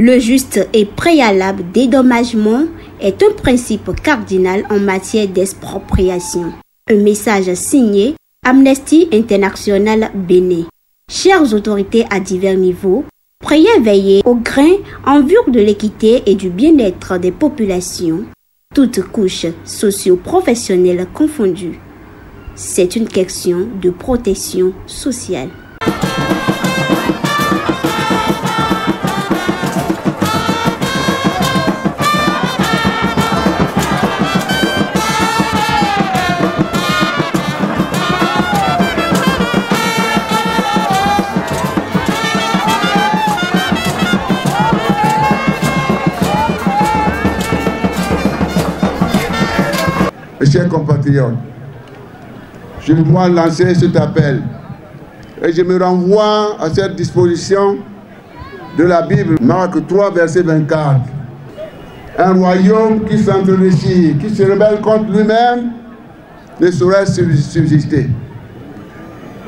Le juste et préalable dédommagement est un principe cardinal en matière d'expropriation. Un message signé Amnesty International Bénin. Chères autorités à divers niveaux, priez veiller au grain en vue de l'équité et du bien-être des populations, toutes couches socio-professionnelles confondues. C'est une question de protection sociale. Chers compatriotes, je dois lancer cet appel et je me renvoie à cette disposition de la Bible, Marc 3, verset 24. Un royaume qui s'enrichit, qui se rebelle contre lui-même, ne saurait subsister.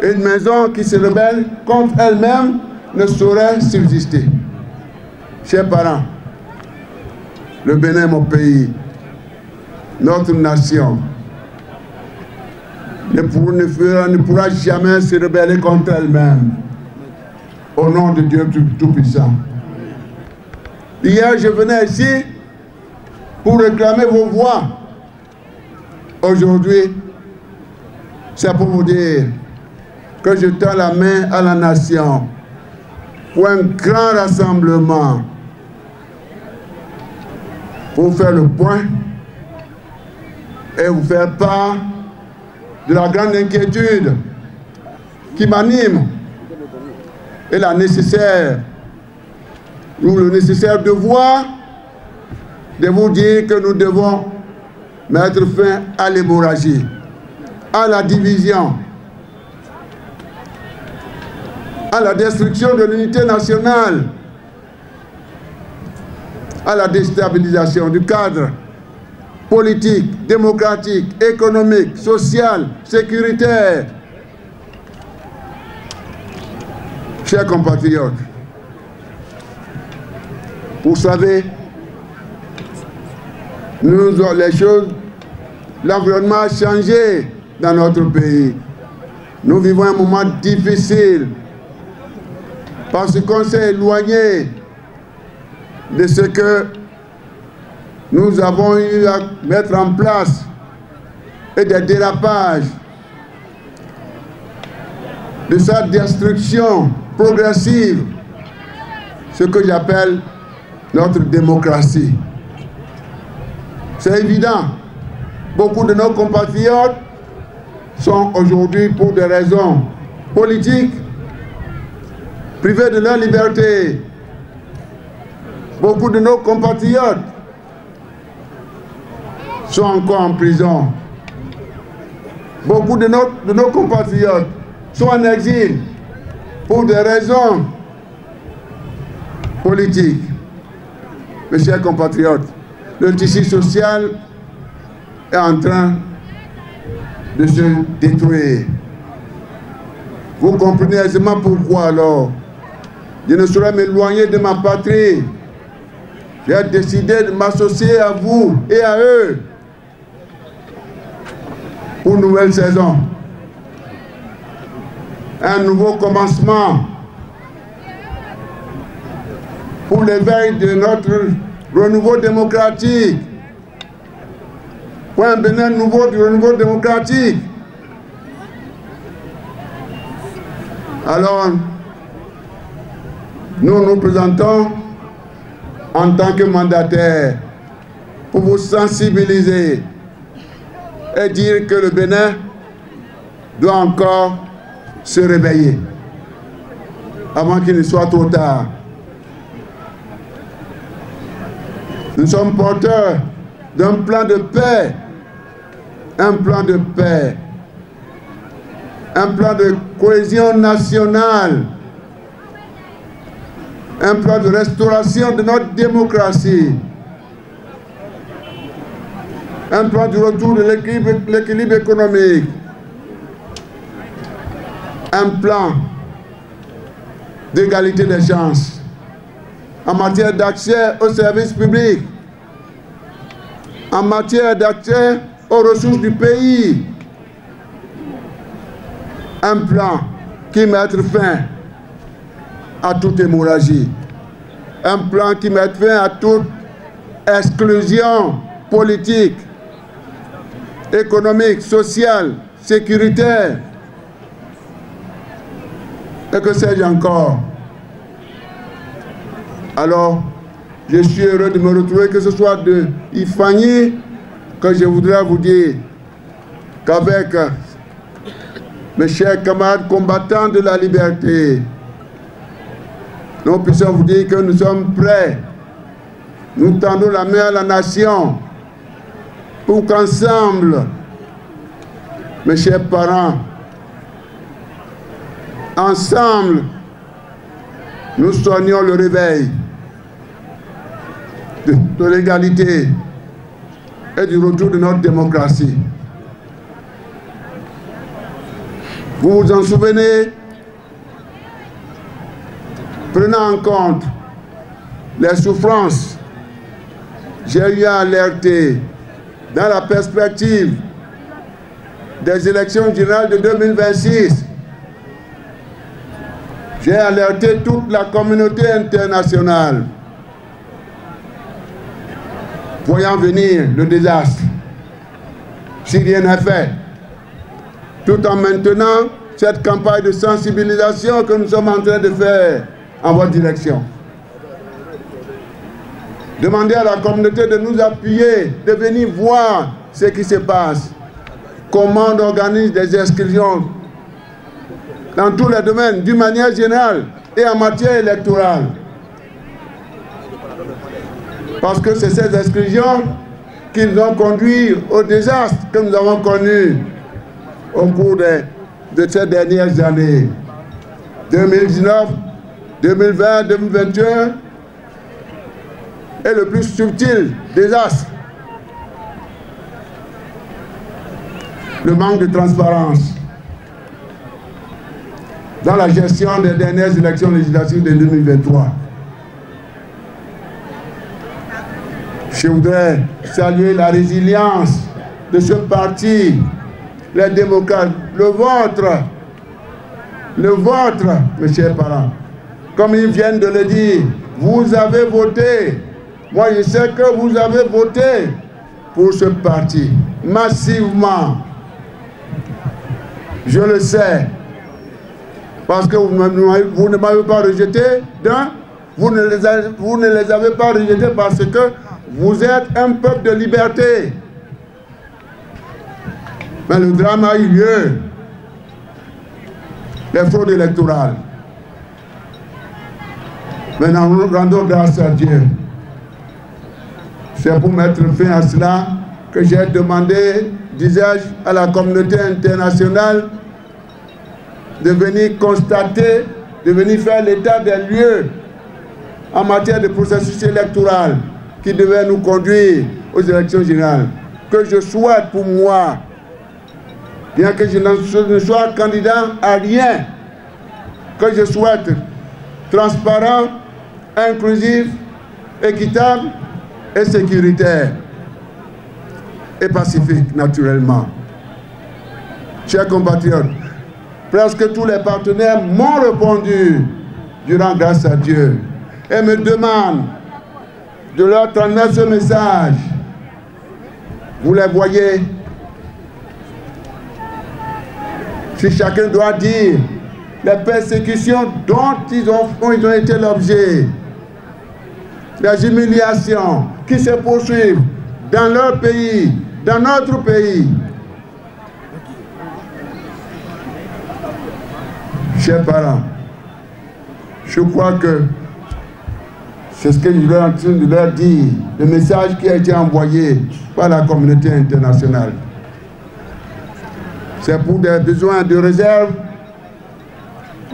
Une maison qui se rebelle contre elle-même ne saurait subsister. Chers parents, le Bénin, mon pays, notre nation ne pourra jamais se rebeller contre elle-même au nom de Dieu Tout-Puissant. Hier, je venais ici pour réclamer vos voix. Aujourd'hui, c'est pour vous dire que je tends la main à la nation pour un grand rassemblement, pour faire le point et vous faire part de la grande inquiétude qui m'anime et le nécessaire devoir de vous dire que nous devons mettre fin à l'hémorragie, à la division, à la destruction de l'unité nationale, à la déstabilisation du cadre politique, démocratique, économique, social, sécuritaire. Chers compatriotes, vous savez, l'environnement a changé dans notre pays. Nous vivons un moment difficile parce qu'on s'est éloigné de ce que nous avons eu à mettre en place et des dérapages, de sa destruction progressive, ce que j'appelle notre démocratie. C'est évident, beaucoup de nos compatriotes sont aujourd'hui, pour des raisons politiques, privés de leur liberté. Beaucoup de nos compatriotes sont encore en prison. Beaucoup de nos compatriotes sont en exil pour des raisons politiques. Mes chers compatriotes, le tissu social est en train de se détruire. Vous comprenez aisément pourquoi alors je ne saurais m'éloigner de ma patrie. J'ai décidé de m'associer à vous et à eux pour une nouvelle saison. Un nouveau commencement pour l'éveil de notre renouveau démocratique. Pour un Bénin nouveau du renouveau démocratique. Alors, nous nous présentons en tant que mandataire pour vous sensibiliser et dire que le Bénin doit encore se réveiller avant qu'il ne soit trop tard. Nous sommes porteurs d'un plan de paix, un plan de paix, un plan de cohésion nationale, un plan de restauration de notre démocratie, un plan du retour de l'équilibre économique, un plan d'égalité des chances, en matière d'accès aux services publics, en matière d'accès aux ressources du pays. Un plan qui mette fin à toute hémorragie. Un plan qui mette fin à toute exclusion politique, économique, sociale, sécuritaire. Et que sais-je encore? Alors, je suis heureux de me retrouver, que ce soit de Ifani, que je voudrais vous dire qu'avec mes chers camarades combattants de la liberté, nous puissions vous dire que nous sommes prêts. Nous tendons la main à la nation pour qu'ensemble, mes chers parents, ensemble, nous soignions le réveil de l'égalité et du retour de notre démocratie. Vous vous en souvenez, prenant en compte les souffrances, j'ai eu à alerter dans la perspective des élections générales de 2026. J'ai alerté toute la communauté internationale, voyant venir le désastre, si rien n'est fait, tout en maintenant cette campagne de sensibilisation que nous sommes en train de faire en votre direction. Demandez à la communauté de nous appuyer, de venir voir ce qui se passe, comment on organise des exclusions dans tous les domaines, d'une manière générale et en matière électorale. Parce que c'est ces exclusions qui nous ont conduit au désastre que nous avons connu au cours de ces dernières années. 2019, 2020, 2021 est le plus subtil désastre. Le manque de transparence dans la gestion des dernières élections législatives de 2023. Je voudrais saluer la résilience de ce parti, les démocrates, le vôtre, mes chers parents. Comme ils viennent de le dire, vous avez voté. Moi, je sais que vous avez voté pour ce parti, massivement. Je le sais. Parce que vous ne m'avez pas rejeté, vous ne les avez pas rejetés parce que vous êtes un peuple de liberté. Mais le drame a eu lieu. Les fraudes électorales. Maintenant, nous rendons grâce à Dieu. C'est pour mettre fin à cela que j'ai demandé, disais-je, à la communauté internationale de venir constater, de venir faire l'état des lieux en matière de processus électoral qui devait nous conduire aux élections générales. Que je souhaite pour moi, bien que je ne sois candidat à rien, que je souhaite transparent, inclusif, équitable et sécuritaire et pacifique, naturellement. Chers compatriotes, presque tous les partenaires m'ont répondu, durant grâce à Dieu, et me demandent de leur transmettre ce message. Vous les voyez. Si chacun doit dire les persécutions dont ils ont été l'objet, les humiliations qui se poursuivent dans leur pays, dans notre pays. Chers parents, je crois que c'est ce que je suis en train de leur dire, le message qui a été envoyé par la communauté internationale. C'est pour des besoins de réserve,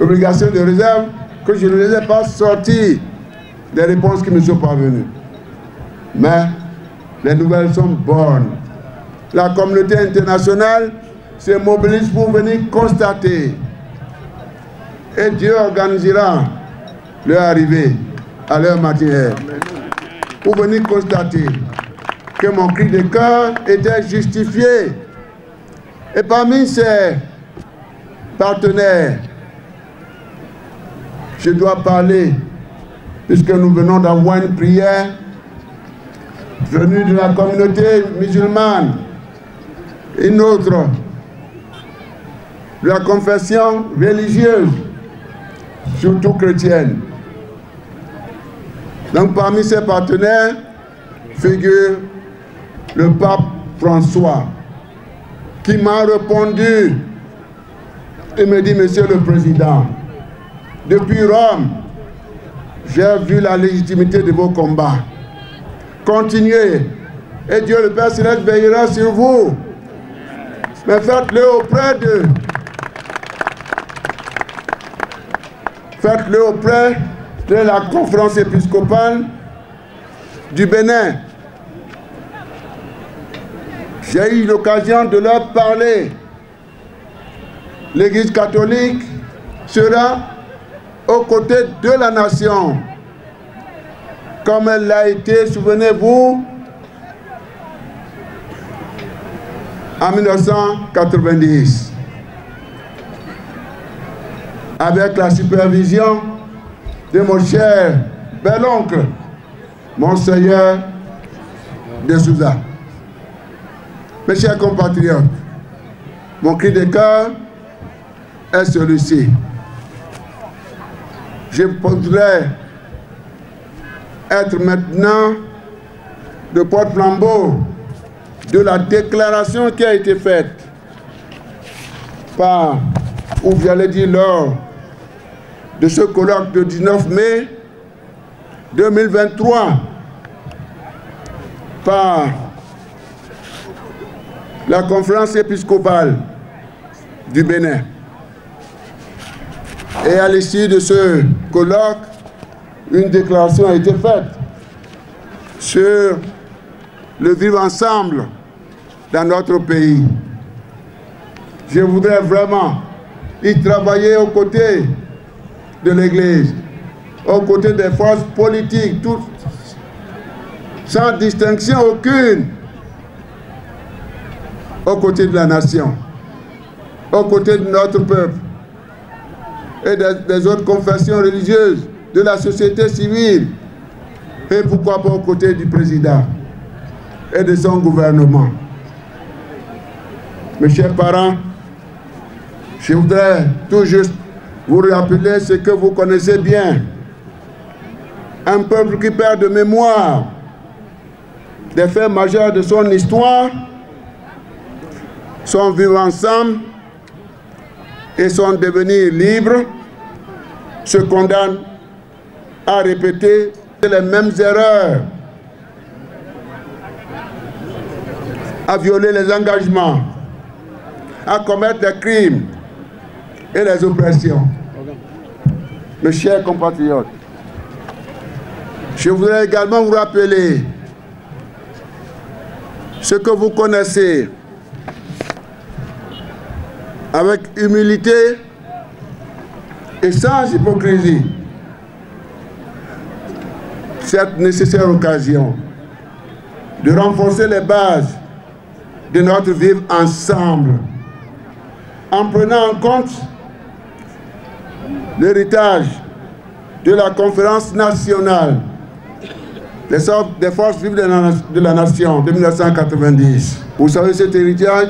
obligations de réserve, que je ne les ai pas sortis des réponses qui me sont parvenues. Mais les nouvelles sont bonnes. La communauté internationale se mobilise pour venir constater. Et Dieu organisera leur arrivée. à leur manière. Pour venir constater que mon cri de cœur était justifié. Et parmi ces partenaires, je dois parler, puisque nous venons d'avoir une prière venue de la communauté musulmane, une autre de la confession religieuse, surtout chrétienne. Donc parmi ces partenaires figure le pape François, qui m'a répondu et me dit: Monsieur le Président, depuis Rome, j'ai vu la légitimité de vos combats. Continuez, et Dieu le Père Céleste veillera sur vous. Mais faites-le auprès de... Faites-le auprès de la conférence épiscopale du Bénin. J'ai eu l'occasion de leur parler. L'Église catholique sera aux côtés de la nation, comme elle l'a été, souvenez-vous, en 1990, avec la supervision de mon cher bel-oncle, Monseigneur de Souza. Mes chers compatriotes, mon cri de cœur est celui-ci. Je voudrais être maintenant le porte-flambeau de la déclaration qui a été faite par, ou j'allais dire lors de ce colloque de 19 mai 2023 par la conférence épiscopale du Bénin. Et à l'issue de ce colloque, une déclaration a été faite sur le vivre ensemble dans notre pays. Je voudrais vraiment y travailler aux côtés de l'Église, aux côtés des forces politiques, toutes, sans distinction aucune, aux côtés de la nation, aux côtés de notre peuple et des autres confessions religieuses, de la société civile, et pourquoi pas aux côtés du président et de son gouvernement. Mes chers parents, je voudrais tout juste vous rappeler ce que vous connaissez bien. Un peuple qui perd de mémoire des faits majeurs de son histoire, son vivre ensemble et son devenir libre, se condamne à répéter les mêmes erreurs, à violer les engagements, à commettre des crimes et les oppressions. Mes chers compatriotes, je voudrais également vous rappeler ce que vous connaissez avec humilité et sans hypocrisie. Cette nécessaire occasion de renforcer les bases de notre vivre ensemble en prenant en compte l'héritage de la conférence nationale des forces vives de la nation de 1990. Vous savez, cet héritage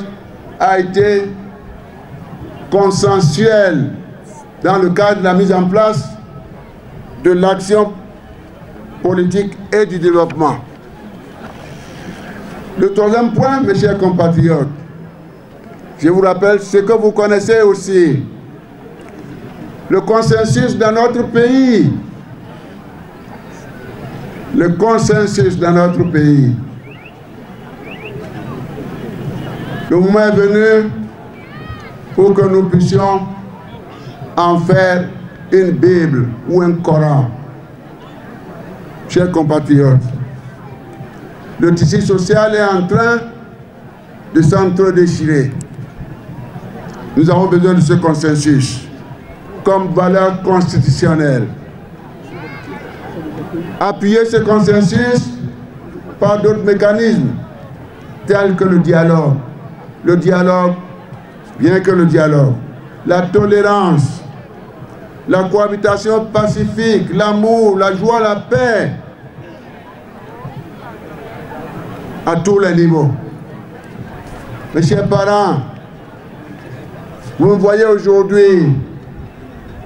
a été consensuel dans le cadre de la mise en place de l'action politique et du développement. Le troisième point, mes chers compatriotes, je vous rappelle ce que vous connaissez aussi, le consensus dans notre pays. Le consensus dans notre pays. Le moment est venu pour que nous puissions en faire une Bible ou un Coran. Chers compatriotes, le tissu social est en train de s'entre-déchirer. Nous avons besoin de ce consensus comme valeur constitutionnelle. appuyer ce consensus par d'autres mécanismes, tels que le dialogue. Le dialogue, bien que le dialogue, la tolérance, la cohabitation pacifique, l'amour, la joie, la paix, à tous les niveaux. Mes chers parents, vous me voyez aujourd'hui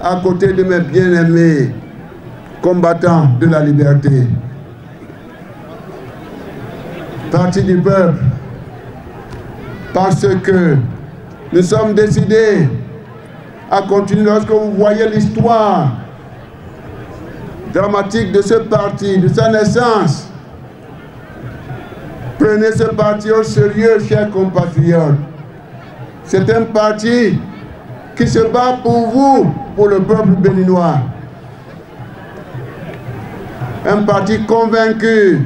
à côté de mes bien-aimés combattants de la liberté. Parti du peuple, parce que nous sommes décidés à continuer. Lorsque vous voyez l'histoire dramatique de ce parti, de sa naissance, prenez ce parti au sérieux, chers compatriotes. C'est un parti qui se bat pour vous, pour le peuple béninois. Un parti convaincu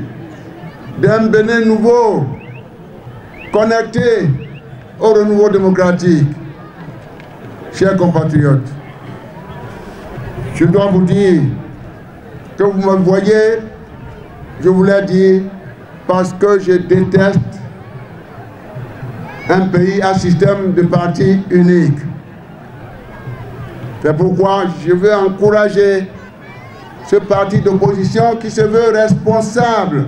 d'un Bénin nouveau, connecté au renouveau démocratique. Chers compatriotes, je dois vous dire que vous me voyez, je vous l'ai dit, parce que je déteste un pays à système de parti unique. C'est pourquoi je veux encourager ce parti d'opposition qui se veut responsable.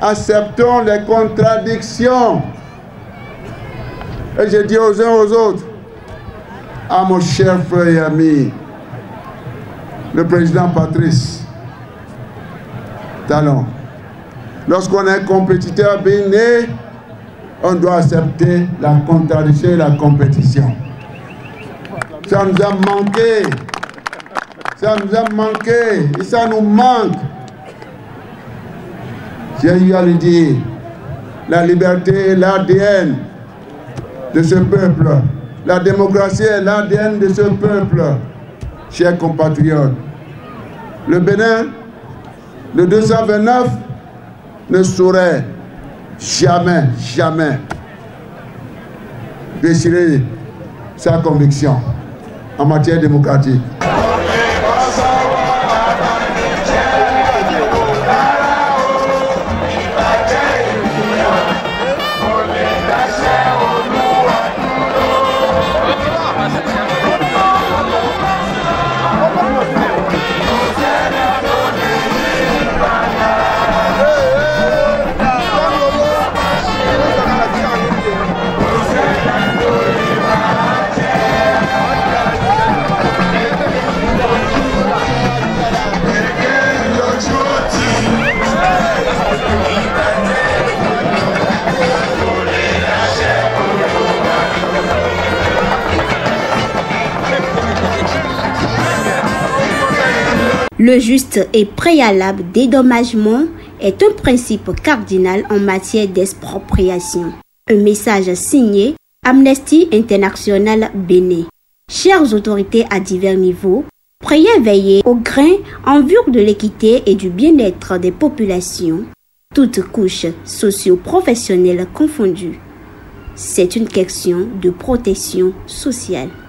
Acceptons les contradictions. Et je dis aux uns aux autres, à mon cher frère et ami, le président Patrice Talon, lorsqu'on est compétiteur bénin, on doit accepter la contradiction et la compétition. Ça nous a manqué. Ça nous a manqué. Et ça nous manque. J'ai eu à le dire. La liberté est l'ADN de ce peuple. La démocratie est l'ADN de ce peuple. Chers compatriotes, le Bénin, le 229, ne saurait jamais déchirer sa conviction en matière démocratique. Le juste et préalable dédommagement est un principe cardinal en matière d'expropriation. Un message signé Amnesty International Bénin. Chères autorités à divers niveaux, priez veiller au grain en vue de l'équité et du bien-être des populations, toutes couches socio-professionnelles confondues. C'est une question de protection sociale.